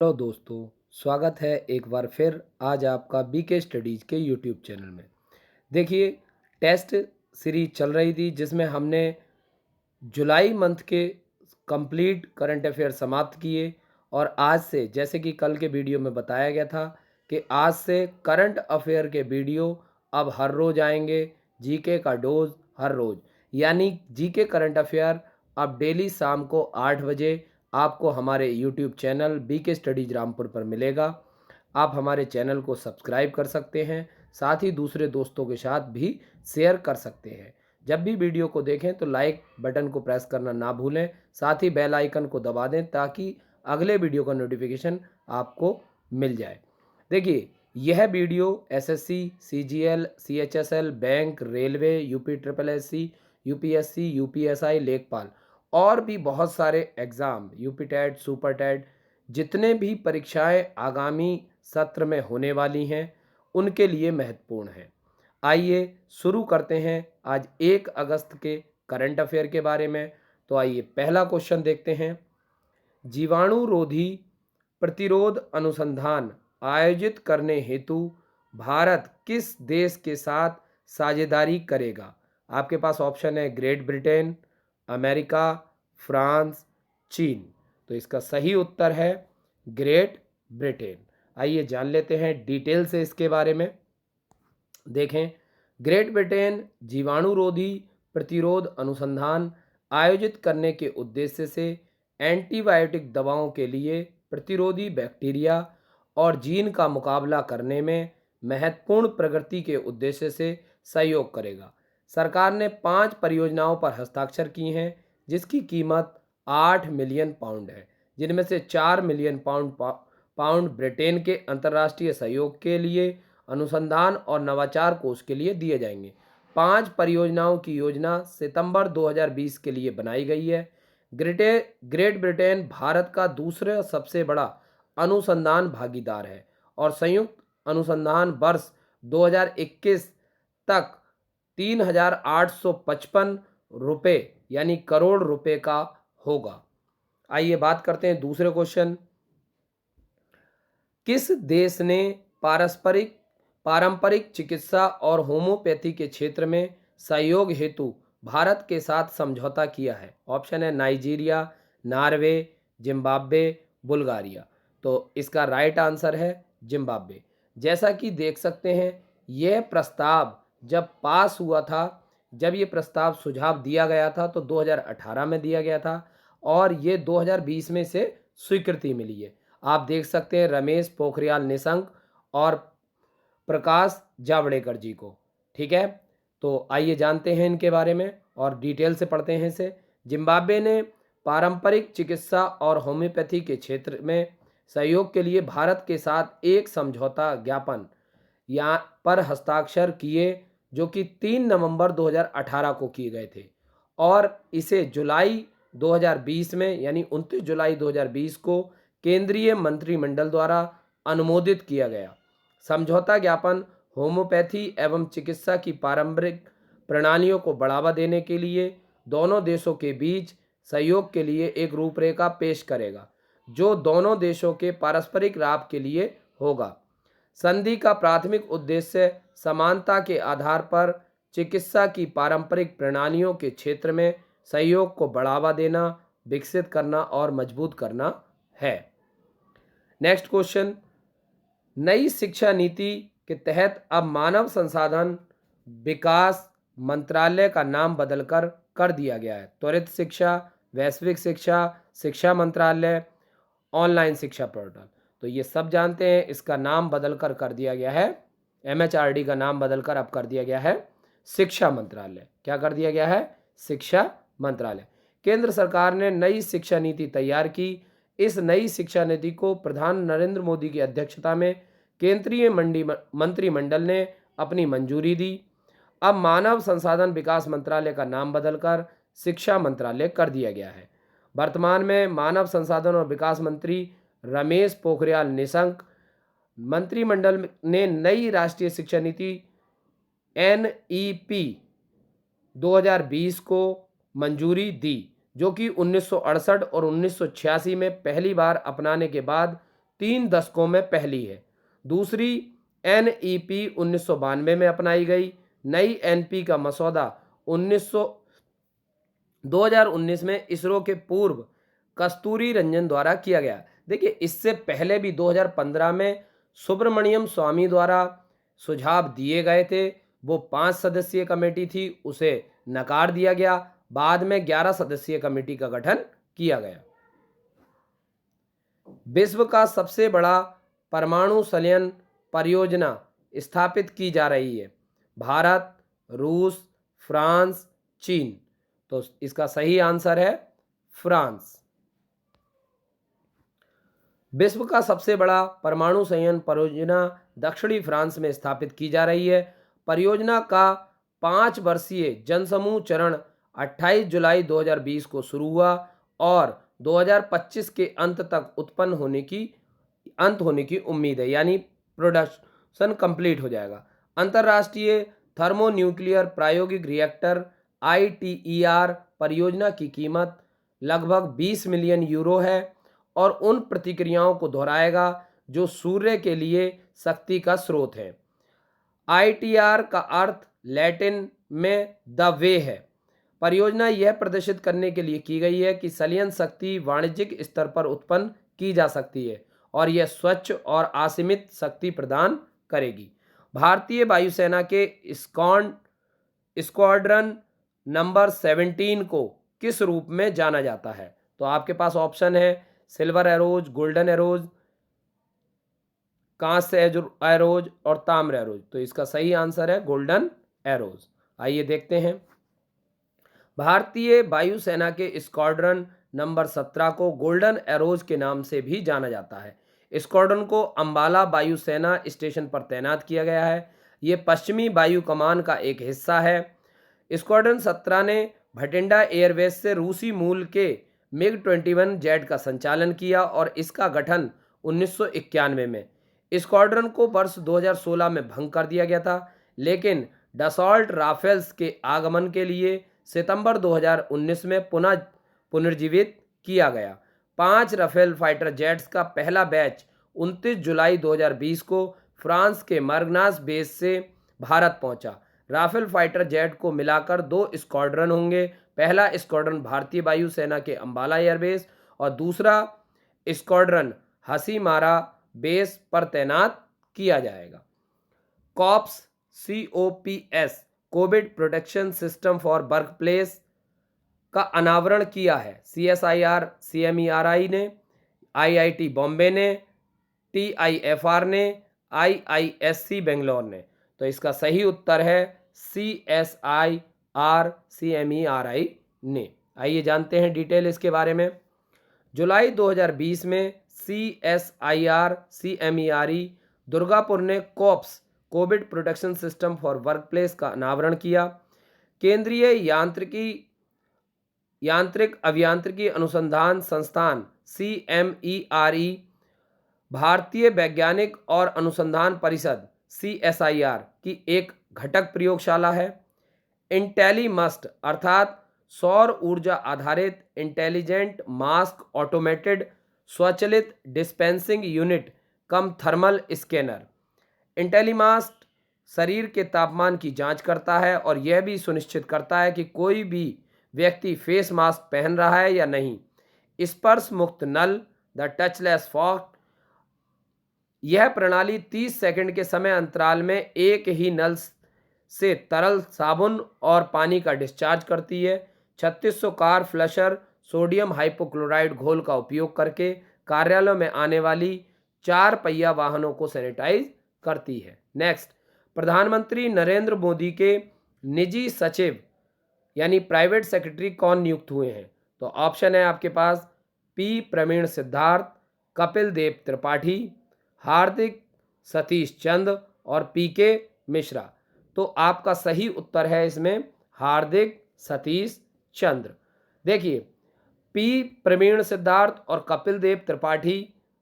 Hello दोस्तों, स्वागत है एक बार फिर आज आपका बीके स्टडीज़ के यूट्यूब चैनल में। देखिए, टेस्ट सीरीज चल रही थी जिसमें हमने जुलाई मंथ के कंप्लीट करंट अफेयर समाप्त किए और आज से जैसे कि कल के वीडियो में बताया गया था कि आज से करंट अफेयर के वीडियो अब हर रोज़ आएंगे। जीके का डोज हर रोज़, यानी जीके करंट अफेयर अब डेली शाम को 8 बजे आपको हमारे YouTube channel BK studies Rampur पर मिलेगा। आप हमारे चैनल को सब्सक्राइब कर सकते हैं, साथ ही दूसरे दोस्तों के साथ भी शेयर कर सकते हैं। जब भी वीडियो को देखें तो लाइक बटन को प्रेस करना ना भूलें, साथ ही बेल आइकन को दबा दें ताकि अगले वीडियो का नोटिफिकेशन आपको मिल जाए। देखिए, यह video SSC, CGL, CHSL, bank, railway, UP triple SC, UPSC, UPSI, लेखपाल और भी बहुत सारे exam, UP TET, super TET, जितने भी परीक्षाएं आगामी सत्र में होने वाली हैं उनके लिए महत्वपूर्ण है। आइए शुरू करते हैं आज 1 अगस्त के करंट अफेयर के बारे में। तो आइए पहला क्वेश्चन देखते हैं। जीवाणुरोधी प्रतिरोध अनुसंधान आयोजित करने हेतु भारत किस देश के साथ साझेदारी करेगा? आपके पास ऑप्शन है ग्रेट ब्रिटेन, अमेरिका, फ्रांस, चीन। तो इसका सही उत्तर है ग्रेट ब्रिटेन। आइए जान लेते हैं डिटेल से इसके बारे में। देखें, ग्रेट ब्रिटेन जीवाणुरोधी प्रतिरोध अनुसंधान आयोजित करने के उद्देश्य से एंटीबायोटिक दवाओं के लिए प्रतिरोधी बैक्टीरिया और जीन का मुकाबला करने में महत्वपूर्ण प्रगति के उद्देश्य से सहयोग करेगा। सरकार ने 5 परियोजनाओं पर हस्ताक्षर किए हैं जिसकी कीमत 8 मिलियन पाउंड है, जिनमें से 4 मिलियन पाउंड ब्रिटेन के अंतर्राष्ट्रीय सहयोग के लिए अनुसंधान और नवाचार कोष के लिए दिए जाएंगे। 5 परियोजनाओं की योजना सितंबर 2020 के लिए बनाई गई है। ग्रेट ब्रिटेन भारत का दूसरा सबसे बड़ा अनुसंधान भागीदार है और संयुक्त अनुसंधान वर्ष 2021 तक 3,855 रुपये यानी करोड़ रुपए का होगा। आइए बात करते हैं दूसरे क्वेश्चन। किस देश ने पारस्परिक पारंपरिक चिकित्सा और होम्योपैथी के क्षेत्र में सहयोग हेतु भारत के साथ समझौता किया है? ऑप्शन है नाइजीरिया, नॉर्वे, जिम्बाब्वे, बुल्गारिया। तो इसका राइट आंसर है जिम्बाब्वे। जैसा कि देख सकते हैं, यह प्रस्ताव जब पास हुआ था, जब ये प्रस्ताव सुझाव दिया गया था तो 2018 में दिया गया था और ये 2020 में से स्वीकृति मिली है। आप देख सकते हैं रमेश पोखरियाल निशंक और प्रकाश जावड़ेकर जी को। ठीक है, तो आइए जानते हैं इनके बारे में और डिटेल से पढ़ते हैं इसे। जिम्बाब्वे ने पारंपरिक चिकित्सा और होम्योपैथी के क्षेत्र में सहयोग के लिए भारत के साथ एक समझौता ज्ञापन यहाँ पर हस्ताक्षर किए जो कि 3 नवंबर 2018 को किए गए थे और इसे जुलाई 2020 में यानी 29 जुलाई 2020 को केंद्रीय मंत्रिमंडल द्वारा अनुमोदित किया गया। समझौता ज्ञापन होम्योपैथी एवं चिकित्सा की पारंपरिक प्रणालियों को बढ़ावा देने के लिए दोनों देशों के बीच सहयोग के लिए एक रूपरेखा पेश करेगा जो दोनों देशों के पारस्परिक लाभ के लिए होगा। संधि का प्राथमिक उद्देश्य समानता के आधार पर चिकित्सा की पारंपरिक प्रणालियों के क्षेत्र में सहयोग को बढ़ावा देना, विकसित करना और मजबूत करना है। Next question. नई शिक्षा नीति के तहत अब मानव संसाधन विकास मंत्रालय का नाम बदलकर कर दिया गया है। त्वरित शिक्षा, वैश्विक शिक्षा, शिक्षा मंत्रालय, ऑनलाइन शिक्षा पोर्टल। तो ये सब जानते हैं, इसका नाम बदलकर कर दिया गया है, एमएचआरडी का नाम बदलकर अब कर दिया गया है शिक्षा मंत्रालय। क्या कर दिया गया है? शिक्षा मंत्रालय। केंद्र सरकार ने नई शिक्षा नीति तैयार की। इस नई शिक्षा नीति को प्रधान नरेंद्र मोदी की अध्यक्षता में केंद्रीय मंत्रिमंडल ने अपनी मंजूरी दी। अब मानव संसाधन विकास मंत्रालय का नाम बदलकर शिक्षा मंत्रालय कर दिया गया है। वर्तमान में मानव संसाधन और विकास मंत्री रमेश पोखरियाल निशंक मंत्रिमंडल ने नई राष्ट्रीय शिक्षा नीति एनईपी 2020 को मंजूरी दी जो कि 1968 और 1986 में पहली बार अपनाने के बाद 3 दशकों में पहली है। दूसरी NEP 1992 में अपनाई गई। नई NP का मसौदा 2019 में इसरो के पूर्व कस्तूरी रंजन द्वारा किया गया। देखिए, इससे पहले भी 2015 में सुब्रमण्यम स्वामी द्वारा सुझाव दिए गए थे। वो 5 सदस्यीय कमेटी थी, उसे नकार दिया गया। बाद में 11 सदस्यीय कमेटी का गठन किया गया। विश्व का सबसे बड़ा परमाणु संयंत्र परियोजना स्थापित की जा रही है। भारत, रूस, फ्रांस, चीन। तो इसका सही आंसर है फ्रांस। विश्व का सबसे बड़ा परमाणु संयंत्र परियोजना दक्षिणी फ्रांस में स्थापित की जा रही है। परियोजना का 5 वर्षीय जनसमूह चरण 28 जुलाई 2020 को शुरू हुआ और 2025 के अंत तक अंत होने की उम्मीद है, यानी प्रोडक्शन कंप्लीट हो जाएगा। अंतर्राष्ट्रीय थर्मोन्यूक्लियर प्रायोगिक रिएक्टर ITER परियोजना की कीमत लगभग 20 मिलियन यूरो है और उन प्रतिक्रियाओं को दोहराएगा जो सूर्य के लिए शक्ति का स्रोत है। ITER का अर्थ लैटिन में द वे है। परियोजना यह प्रदर्शित करने के लिए की गई है कि संलयन शक्ति वाणिज्यिक स्तर पर उत्पन्न की जा सकती है और यह स्वच्छ और असीमित शक्ति प्रदान करेगी। भारतीय वायुसेना के स्क्वाड्रन नंबर 17 को किस रूप में जाना जाता है? तो आपके पास ऑप्शन है सिल्वर एरोज, गोल्डन एरोज, कांस्य एरोज और ताम्र एरोज। तो इसका सही आंसर है गोल्डन एरोज। आइए देखते हैं। भारतीय वायुसेना के स्क्वाड्रन नंबर 17 को गोल्डन एरोज के नाम से भी जाना जाता है। स्क्वाड्रन को अंबाला वायुसेना स्टेशन पर तैनात किया गया है। ये पश्चिमी वायु कमान का एक हिस्सा है। स्क्वाड्रन 17 ने भटिंडा एयरबेस से रूसी मूल के MiG-21 जेट का संचालन किया और इसका गठन 1991 में। स्क्वाड्रन को वर्ष 2016 में भंग कर दिया गया था, लेकिन डसॉल्ट राफेल्स के आगमन के लिए सितंबर 2019 में पुनः पुनर्जीवित किया गया। 5 राफेल फाइटर जेट्स का पहला बैच 29 जुलाई 2020 को फ्रांस के मरगनास बेस से भारत पहुंचा। राफेल फाइटर जेट को मिलाकर 2 स्क्वाड्रन होंगे। पहला स्क्वाड्रन भारतीय वायुसेना के अंबाला एयरबेस और दूसरा स्क्वाड्रन हसीमारा बेस पर तैनात किया जाएगा। COPS Covid protection system for workplace का अनावरण किया है। CSIR CMERI ने, IIT बॉम्बे ने, TIFR ने, IISc बेंगलोर ने। तो इसका सही उत्तर है CSIR CMERI ने। आइए जानते हैं डिटेल इसके बारे में। जुलाई 2020 में CSIR CMERI दुर्गापुर ने COPS Covid protection system for workplace का अनावरण किया। केंद्रीय यांत्रिक अभियांत्रिकी अनुसंधान संस्थान CMERI, भारतीय वैज्ञानिक और अनुसंधान परिषद CSIR की एक घटक प्रयोगशाला है। इंटेलीमस्ट अर्थात सौर ऊर्जा आधारित इंटेलिजेंट मास्क ऑटोमेटेड स्वचालित डिस्पेंसिंग यूनिट कम थर्मल स्कैनर। इंटेलीमास्ट शरीर के तापमान की जांच करता है और यह भी सुनिश्चित करता है कि कोई भी व्यक्ति फेस मास्क पहन रहा है या नहीं। स्पर्श मुक्त नल द टचलेस फॉग, यह प्रणाली 30 सेकंड के समय अंतराल में एक ही नल से तरल साबुन और पानी का डिस्चार्ज करती है। 3600 कार फ्लशर सोडियम हाइपोक्लोराइड घोल का उपयोग करके कार्यालयों में आने वाली 4 पहिया वाहनों को सैनिटाइज करती है। नेक्स्ट, प्रधानमंत्री नरेंद्र मोदी के निजी सचिव यानी प्राइवेट सेक्रेटरी कौन नियुक्त हुए हैं? तो ऑप्शन है आपके पास P प्रवीण सिद्धार्थ, कपिल देव त्रिपाठी, हार्दिक सतीश चंद्र और PK मिश्रा। तो आपका सही उत्तर है इसमें हार्दिक सतीश चंद्र। देखिए, P प्रवीण सिद्धार्थ और कपिल देव त्रिपाठी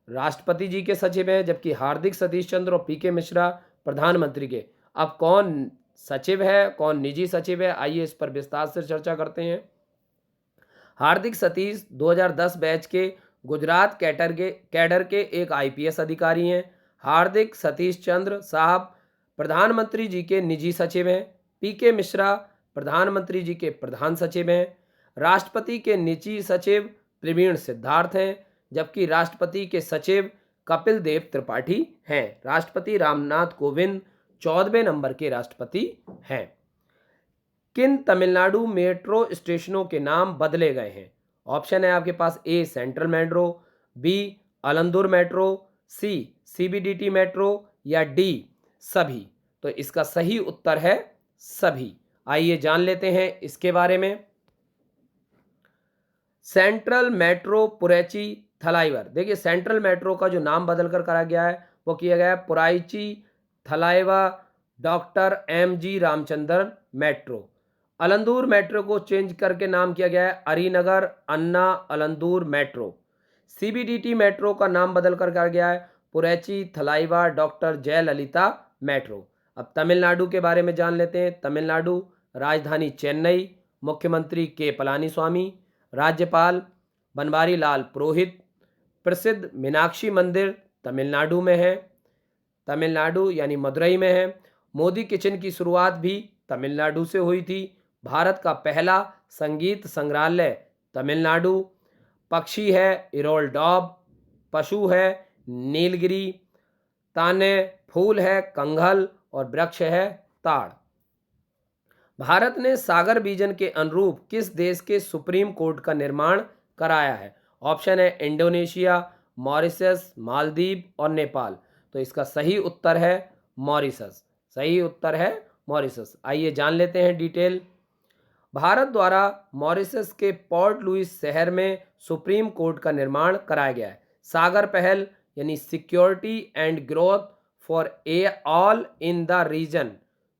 राष्ट्रपति जी के सचिव हैं, जबकि हार्दिक सतीश चंद्र और PK मिश्रा प्रधानमंत्री के। अब कौन सचिव है, कौन निजी सचिव है, आइए इस पर विस्तार से चर्चा करते हैं। हार्दिक सतीश 2010 बैच के गुजरात कैडर के एक आईपीएस अधिकारी हैं। हार्दिक सतीश चंद्र साहब प्रधानमंत्री जी के निजी सचिव हैं। पीके मिश्रा प्रधानमंत्री जी के प्रधान सचिव हैं। राष्ट्रपति के निजी सचिव प्रवीण सिद्धार्थ हैं, जबकि राष्ट्रपति के सचिव कपिल देव त्रिपाठी हैं। राष्ट्रपति रामनाथ कोविंद 14वें नंबर के राष्ट्रपति हैं। किन तमिलनाडु मेट्रो स्टेशनों के नाम बदले गए हैं? ऑप्शन है आपके पास A central metro, B Alandur metro, C CBDT metro या डी सभी। तो इसका सही उत्तर है सभी। आइए जान लेते हैं इसके बारे में। Central metro Puratchi Thalaivar. देखिए सेंट्रल मेट्रो का जो नाम बदल कर करा गया है वो किया गया है Puratchi Thalaiva doctor M G. Ramachandran metro. Alandur metro को चेंज करके नाम किया गया है Arignar Anna Alandur metro. CBDT metro का नाम बदल कर करा गया है पुरैची थलाइवा डॉक्टर जयललिता मेट्रो। अब तमिलनाडु के बारे में जान लेते हैं। तमिलनाडु राजधानी चेन्नई, मुख्यमंत्री के पलानीस्वामी, राज्यपाल बनवारी लाल पुरोहित। प्रसिद्ध मीनाक्षी मंदिर तमिलनाडु में है, तमिलनाडु यानी मदुरई में है। मोदी किचन की शुरुआत भी तमिलनाडु से हुई थी। भारत का पहला संगीत संग्रहालय तमिलनाडु। पक्षी है इरोल डॉब, पशु है नीलगिरी, ताने, फूल है कंघल और वृक्ष है ताड़। भारत ने सागर विजन के अनुरूप किस देश के सुप्रीम कोर्ट का निर्माण कराया है? ऑप्शन है इंडोनेशिया, मॉरिशस, मालदीव और नेपाल। तो इसका सही उत्तर है मॉरिशस। सही उत्तर है मॉरिशस। आइए जान लेते हैं डिटेल। भारत द्वारा मॉरिशस के पोर्ट लुइस शहर में सुप्रीम कोर्ट का निर्माण कराया गया है। सागर पहल यानी security and growth for all in the region.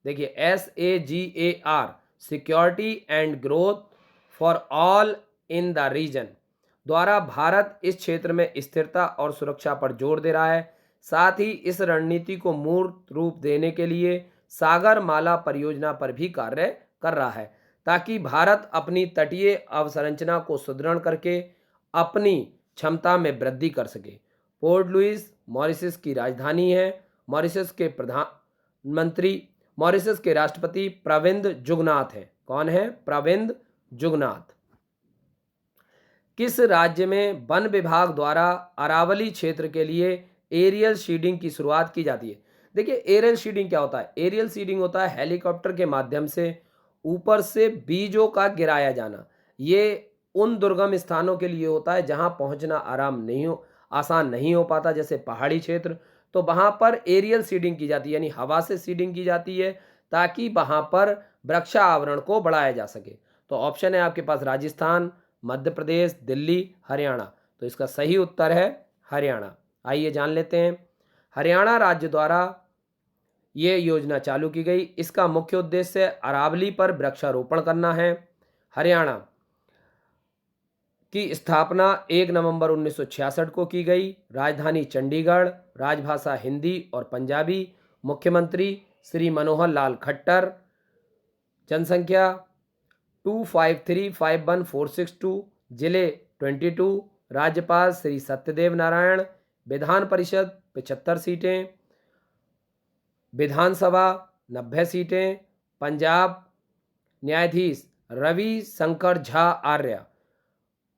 देखिए SAGAR security and growth for all in the region द्वारा भारत इस क्षेत्र में स्थिरता और सुरक्षा पर जोर दे रहा है। साथ ही इस रणनीति को मूर्त रूप देने के लिए सागर माला परियोजना पर भी कार्य कर रहा है, ताकि भारत अपनी तटीय अवसंरचना को सुदृढ़ करके अपनी क्षमता में वृद्धि कर सके। पोर्ट लुइस मॉरिशस की राजधानी है। मॉरिशस के राष्ट्रपति प्रविंद जुगनाथ हैं। कौन है? प्रविंद जुगनाथ। किस राज्य में वन विभाग द्वारा अरावली क्षेत्र के लिए एरियल सीडिंग की शुरुआत की जाती है? देखिए एरियल सीडिंग क्या होता है? एरियल सीडिंग होता है हेलीकॉप्टर के माध्यम से ऊपर से बीजों का गिराया जाना। ये उन दुर्गम स्थानों के लिए होता है जहां पहुंचना आसान नहीं हो पाता, जैसे पहाड़ी क्षेत्र। तो वहां पर एरियल सीडिंग की जाती है, यानी हवा से सीडिंग की जाती है, ताकि वहां पर वृक्षावरण को बढ़ाया जा सके। तो ऑप्शन है आपके पास राजस्थान, मध्य प्रदेश, दिल्ली, हरियाणा। तो इसका सही उत्तर है हरियाणा। आइए जान लेते हैं। हरियाणा राज्य द्वारा ये योजना चालू की गई। इसका मुख्य उद्देश्य अरावली पर वृक्षारोपण करना है। हरियाणा की स्थापना 1 नवंबर 1966 को की गई। राजधानी चंडीगढ़, राजभाषा हिंदी और पंजाबी। मुख्यमंत्री श्री मनोहर लाल खट्टर। जनसंख्या 25351,462। जिले 22। राज्यपाल श्री सत्यदेव नारायण। विधान परिषद 75 सीटें। विधानसभा 90 सीटें। पंजाब न्यायाधीश रवि शंकर झा आर्य।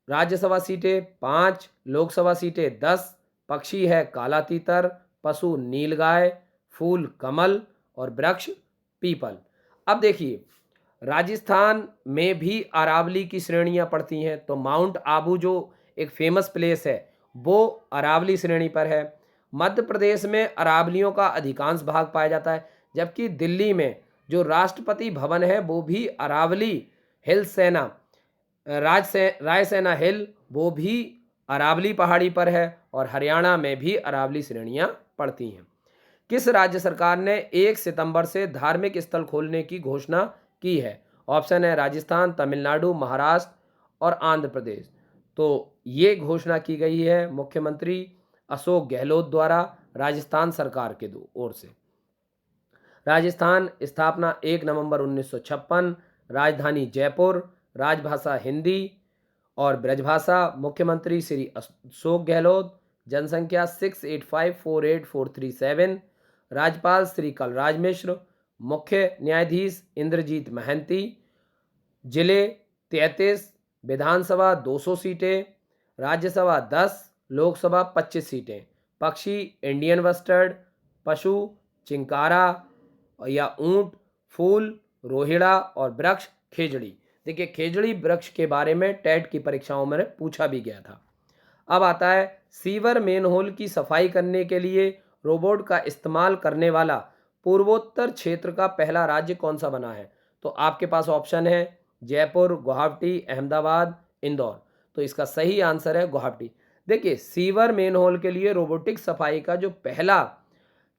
राज्यसभा सीटें 5, लोकसभा सीटें 10। पक्षी है काला तीतर, पशु नीलगाय, फूल कमल और वृक्ष पीपल। अब देखिए राजस्थान में भी अरावली की श्रेणियां पड़ती हैं। तो माउंट आबू जो एक फेमस प्लेस है वो अरावली श्रेणी पर है। मध्य प्रदेश में अरावलियों का अधिकांश भाग पाया जाता है, जबकि दिल्ली में जो राष्ट्रपति भवन है वो भी अरावली हिल सेना रायसेना हिल वो भी अरावली पहाड़ी पर है। और हरियाणा में भी अरावली श्रेणियां पड़ती हैं। किस राज्य सरकार ने 1 सितंबर से धार्मिक स्थल खोलने की घोषणा की है? ऑप्शन है राजस्थान, तमिलनाडु, महाराष्ट्र और आंध्र प्रदेश। तो ये घोषणा की गई है मुख्यमंत्री अशोक गहलोत द्वारा राजस्थान सरकार के ओर से। राजस्थान स्थापना 1 नवंबर 1956। राजधानी जयपुर, राजभाषा हिंदी और ब्रजभाषा मुख्यमंत्री श्री अशोक गहलोत, जनसंख्या 68548437, राज्यपाल श्री कलराज मिश्र, मुख्य न्यायाधीश इंद्रजीत महांती, जिले 33, विधानसभा 200 सीटें, राज्यसभा 10, लोकसभा 25 सीटें। पक्षी इंडियन बस्टर्ड, पशु चिंकारा या ऊंट, फूल रोहिड़ा और वृक्ष खेजड़ी। देखिए खेजड़ी वृक्ष के बारे में टेट की परीक्षाओं में पूछा भी गया था। अब आता है सीवर मेनहोल की सफाई करने के लिए रोबोट का इस्तेमाल करने वाला पूर्वोत्तर क्षेत्र का पहला राज्य कौन सा बना है? तो आपके पास ऑप्शन है जयपुर, गुवाहाटी, अहमदाबाद, इंदौर। तो इसका सही आंसर है गुवाहाटी। देखिए सीवर मेनहोल के लिए रोबोटिक सफाई का जो पहला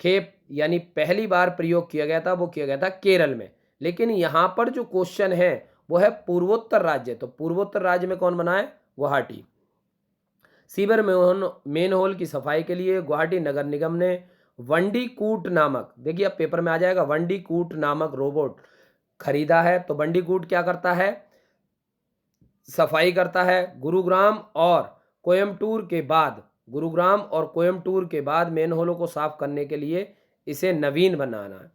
खेप यानी पहली बार प्रयोग किया गया था वो किया गया था केरल में, लेकिन यहाँ पर जो क्वेश्चन है वो है पूर्वोत्तर राज्य। तो पूर्वोत्तर राज्य में कौन बना है? गुवाहाटी। सीवर मेनहोल की सफाई के लिए गुवाहाटी नगर निगम ने वंडी कूट नामक, देखिए अब पेपर में आ जाएगा, वंडी कूट नामक रोबोट खरीदा है। तो वंडी कूट क्या करता है? सफाई करता है। गुरुग्राम और कोयम्बटूर के बाद मेनहोलों को साफ करने के लिए इसे नवीन बनाना है।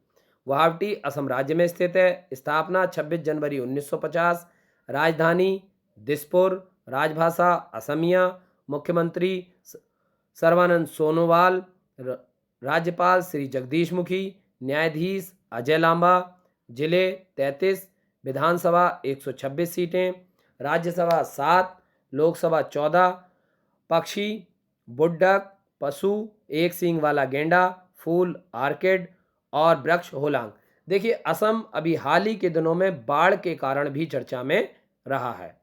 गुवाहाटी असम राज्य में स्थित है। स्थापना 26 जनवरी 1950। राजधानी दिसपुर। राजभाषा असमिया। मुख्यमंत्री सर्बानंद सोनोवाल। राज्यपाल श्री जगदीश मुखी। न्यायाधीश अजय लांबा। जिले 33, विधानसभा 126 सीटें, राज्यसभा 7, लोकसभा 14। पक्षी बुड्डक, पशु एक सींग वाला गेंडा, फूल आर्किड और वृक्ष होलांग। देखिए असम अभी हाल ही के दिनों में बाढ़ के कारण भी चर्चा में रहा है।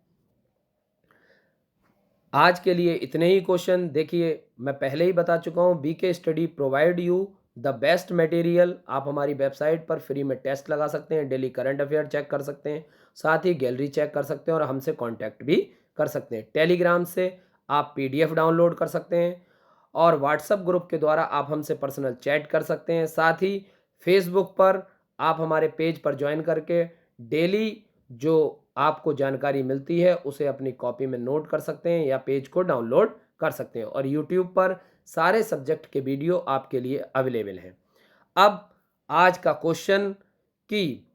आज के लिए इतने ही क्वेश्चन। देखिए मैं पहले ही बता चुका हूँ, BK study provide you the best material. आप हमारी वेबसाइट पर फ्री में टेस्ट लगा सकते हैं, डेली करंट अफेयर चेक कर सकते हैं, साथ ही गैलरी चेक कर सकते हैं और हमसे कांटेक्ट भी कर सकते हैं। टेलीग्राम से आप पीडीएफ डाउनलोड कर सकते हैं और व्हाट्सएप ग्रुप के द्वारा आप हमसे पर्सनल चैट कर सकते हैं। साथ ही फेसबुक पर आप हमारे पेज पर ज्वाइन करके डेली जो आपको जानकारी मिलती है उसे अपनी कॉपी में नोट कर सकते हैं या पेज को डाउनलोड कर सकते हैं। और यूट्यूब पर सारे सब्जेक्ट के वीडियो आपके लिए अवेलेबल हैं। अब आज का क्वेश्चन कि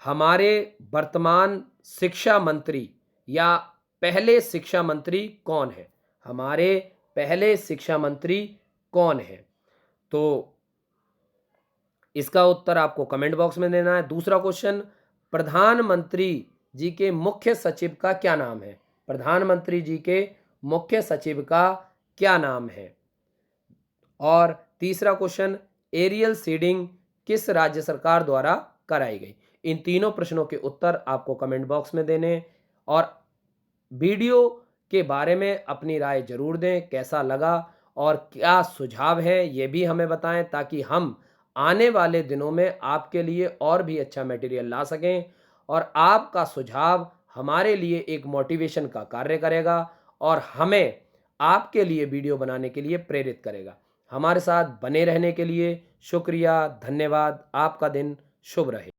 हमारे वर्तमान शिक्षा मंत्री या पहले शिक्षा मंत्री कौन है? हमारे पहले शिक्षा मंत्री कौन है? तो इसका उत्तर आपको कमेंट बॉक्स में देना है। दूसरा क्वेश्चन, प्रधानमंत्री जी के मुख्य सचिव का क्या नाम है? प्रधानमंत्री जी के मुख्य सचिव का क्या नाम है? और तीसरा क्वेश्चन, एरियल सीडिंग किस राज्य सरकार द्वारा कराई गई? इन तीनों प्रश्नों के उत्तर आपको कमेंट बॉक्स में देने और वीडियो के बारे में अपनी राय जरूर दें। कैसा लगा और क्या सुझाव है ये भी हमें बताएं, ताकि हम आने वाले दिनों में आपके लिए और भी अच्छा मटेरियल ला सकें और आपका सुझाव हमारे लिए एक मोटिवेशन का कार्य करेगा और हमें आपके लिए वीडियो बनाने के लिए प्रेरित करेगा। हमारे साथ बने रहने के लिए शुक्रिया, धन्यवाद। आपका दिन शुभ रहे।